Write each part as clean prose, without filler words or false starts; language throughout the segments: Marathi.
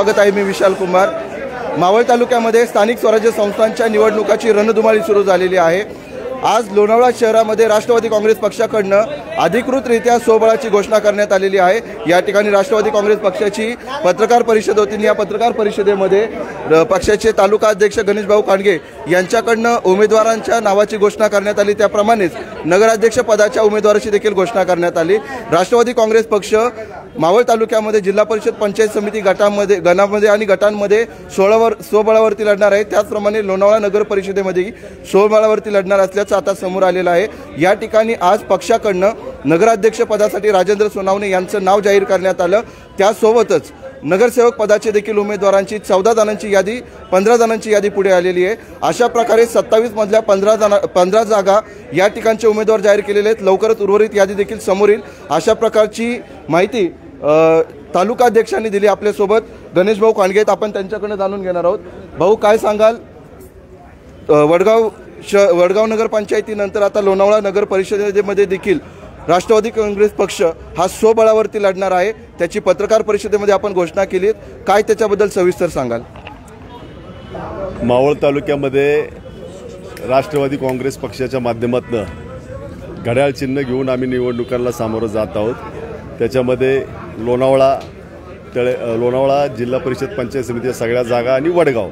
स्वागत आहे। मी विशाल कुमार। मावळ तालुक्यामध्ये स्थानिक स्वराज्य संस्थांच्या निवडणुकाची रणधुमाळी सुरू झालेली आहे। आज लोणावळा शहरामध्ये राष्ट्रवादी काँग्रेस पक्षाकडून अधिकृतरित्या स्वबळाची घोषणा करण्यात आलेली आहे। या ठिकाणी राष्ट्रवादी काँग्रेस पक्षाची पत्रकार परिषद होती। या पत्रकार परिषदेमध्ये पक्षाचे तालुका अध्यक्ष गणेश भाऊ कांडगे यांच्याकडून उमेदवारांच्या नावाची घोषणा करण्यात आली। त्याप्रमाणेच नगराध्यक्ष पदाच्या उमेदवाराची देखील घोषणा करण्यात आली। राष्ट्रवादी काँग्रेस पक्ष मावळ तालुक्यामध्ये जिल्हा परिषद पंचायत समिती गणामध्ये आणि गटांमध्ये स्वबळावरती लढणार आहे। त्याचप्रमाणे लोणावळा नगर परिषदेमध्ये स्वबळावरती लढणार असल्याचं आता समोर आलेलं आहे। या ठिकाणी आज पक्षाकडून नगराध्यक्ष पदासाठी राजेंद्र सोनावणे यांचं नाव जाहीर करण्यात आलं। त्यासोबतच नगरसेवक पदाचे देखील उमेदवारांची 14 जणांची यादी 15 जणांची यादी पुढे आलेली आहे। अशा प्रकारे 27 मधल्या 15 जागा या ठिकाणचे उमेदवार जाहीर केलेले आहेत। लवकरच उर्वरित यादी देखील समोर येईल अशा प्रकारची माहिती तालुका अध्यक्षांनी दिली। आपल्यासोबत गणेश भाऊ कांडगे आहेत, आपण त्यांच्याकडे जाणून घेणार आहोत। भाऊ, काय सांगाल? वडगाव नगर पंचायतीनंतर आता लोणावळा नगर परिषदेमध्ये देखील राष्ट्रवादी काँग्रेस पक्ष हा स्वबळावरती लढणार आहे। त्याची पत्रकार परिषदेमध्ये आपण घोषणा केली, काय त्याच्याबद्दल सविस्तर सांगाल? मावळ तालुक्यामध्ये राष्ट्रवादी काँग्रेस पक्षाच्या माध्यमातून घड्याळ चिन्ह घेऊन आम्ही निवडणुकांना सामोरं जात आहोत। त्याच्यामध्ये लोणावळा जिल्हा परिषद पंचायत समितीच्या सगळ्या जागा आणि वडगाव।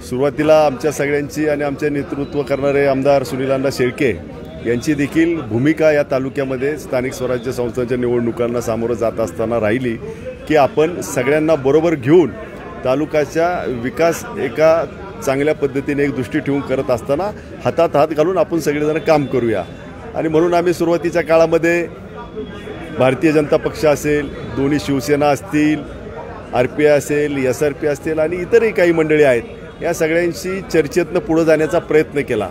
सुरुवातीला आमच्या सगळ्यांची आणि आमचे नेतृत्व करणारे आमदार सुनील शेळके यांची देखील भूमिका या तालुक्यामध्ये स्थानिक स्वराज्य संस्थांच्या निवडणुकांना सामोरं जात असताना राहिली की आपण सगळ्यांना बरोबर घेऊन तालुक्याचा विकास एका चांगल्या पद्धतीने एक दृष्टी ठेवून करत असताना हातात हात घालून आपण सगळेजण काम करूया। आणि म्हणून आम्ही सुरुवातीच्या काळामध्ये भारतीय जनता पक्ष असेल, दोन्ही शिवसेना असतील, RPI असेल, SRP असतील आणि इतरही काही मंडळी आहेत, या सगळ्यांशी चर्चेतनं पुढे जाण्याचा प्रयत्न केला।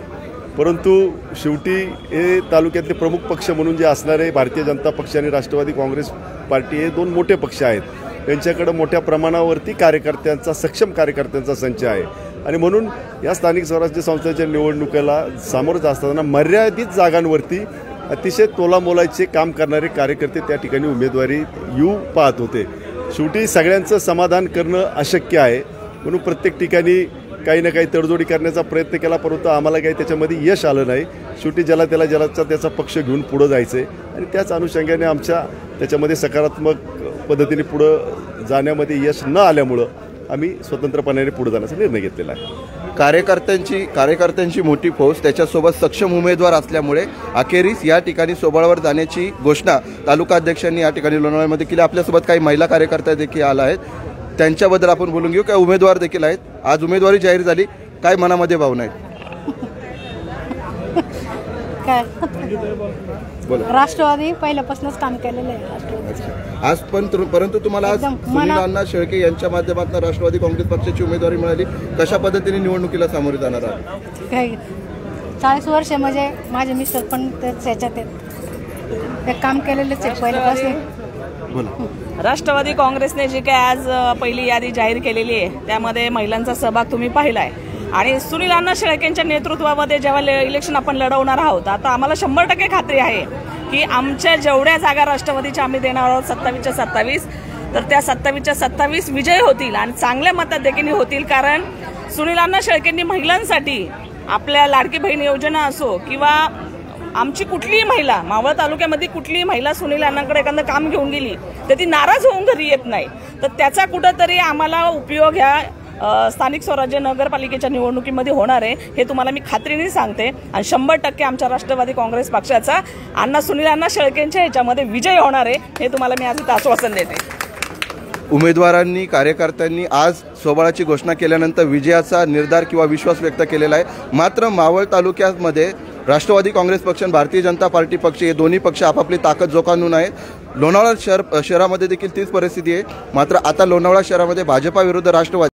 परंतु शेवटी हे तालुक्यातले प्रमुख पक्ष म्हणून जे असणारे भारतीय जनता पक्ष आणि राष्ट्रवादी काँग्रेस पार्टी हे दोन मोठे पक्ष आहेत। त्यांच्याकडे मोठ्या प्रमाणावरती सक्षम कार्यकर्त्यांचा संच आहे। आणि म्हणून या स्थानिक स्वराज्य संस्थांच्या निवडणुकीला सामोरं जात असताना मर्यादित जागांवरती अतिशय तोलामोलाचे काम करणारे कार्यकर्ते त्या ठिकाणी उमेदवारी येऊ पाहत होते। शेवटी सगळ्यांचं समाधान करणं अशक्य आहे, म्हणून प्रत्येक ठिकाणी काही ना काही तडजोडी करण्याचा प्रयत्न केला, परंतु आम्हाला काही त्याच्यामध्ये यश आलं नाही। शेवटी ज्याचा त्याचा पक्ष घेऊन पुढे जायचं आहे आणि त्याच अनुषंगाने आमच्या त्याच्यामध्ये सकारात्मक पद्धतीने पुढे जाण्यामध्ये यश न आल्यामुळं आम्ही स्वतंत्रपणाने पुढे जाण्याचा निर्णय घेतलेला आहे। कार्यकर्त्यांची मोठी फौज, त्याच्यासोबत सक्षम उमेदवार असल्यामुळे अखेरीस या ठिकाणी स्वबळावर जाण्याची घोषणा तालुका अध्यक्षांनी या ठिकाणी लोणावळ्यामध्ये केली। आपल्यासोबत काही महिला कार्यकर्ते देखील आला आहेत, त्यांच्याबद्दल आपण बोलून घेऊ। काही उमेदवार देखील आहेत, आज उमेदवारी जाहीर झाली, काय मनामध्ये भावना आहेत? काय राष्ट्रवादी पहिल्यापासूनच काम केलेलं आहे आज पण, परंतु तुम्हाला आज सुनील शेळके यांच्या माध्यमातून राष्ट्रवादी काँग्रेस पक्षाची उमेदवारी मिळाली, कशा पद्धतीने निवडणुकीला सामोरे जाणार आहात? काही 40 वर्ष म्हणजे माझे मिस्टर पण त्याच्यात ते काम केलेलेच आहे पहिल्यापासून। राष्ट्रवादी काँग्रेसने जी काय आज पहिली यादी जाहीर केलेली आहे त्यामध्ये महिलांचा सहभाग तुम्ही पाहिलाय आणि सुनील शेळकेंच्या नेतृत्वामध्ये जेव्हा इलेक्शन आपण लढवणार आहोत, आता आम्हाला 100% खात्री आहे की आमच्या जेवढ्या जागा राष्ट्रवादीच्या आम्ही देणार आहोत 27च्या 27, तर त्या 27च्या 27 विजय होतील आणि चांगल्या मताधिक्याने होतील। कारण सुनील शेळकेंनी महिलांसाठी आपल्या लाडकी बहीण योजना असो किंवा आमची कुठलीही महिला, मावळ तालुक्यामध्ये कुठलीही महिला सुनील अण्णांकडे एखादं काम घेऊन गेली तर ती नाराज होऊन घरी येत नाही, तर त्याचा कुठंतरी आम्हाला उपयोग ह्या स्थानिक स्वराज्य नगरपालिकेच्या निवडणुकीमध्ये होणार आहे, हे तुम्हाला मी खात्रीने सांगते। आणि 100% आमच्या राष्ट्रवादी काँग्रेस पक्षाचा सुनील शेळकेंच्या ह्याच्यामध्ये विजय होणार आहे, हे तुम्हाला मी आज आश्वासन देते। उमेदवारांनी, कार्यकर्त्यांनी आज स्वबळाची घोषणा केल्यानंतर विजयाचा निर्धार किंवा विश्वास व्यक्त केलेला आहे। मात्र मावळ तालुक्यामध्ये राष्ट्रवादी काँग्रेस पक्ष आणि भारतीय जनता पार्टी पक्ष हे दोन्ही पक्ष आपापली ताकद जोखानून आहेत। लोणावळा शहरामध्ये देखील तीच परिस्थिती आहे। मात्र आता लोणावळा शहरामध्ये भाजपा विरुद्ध राष्ट्रवादी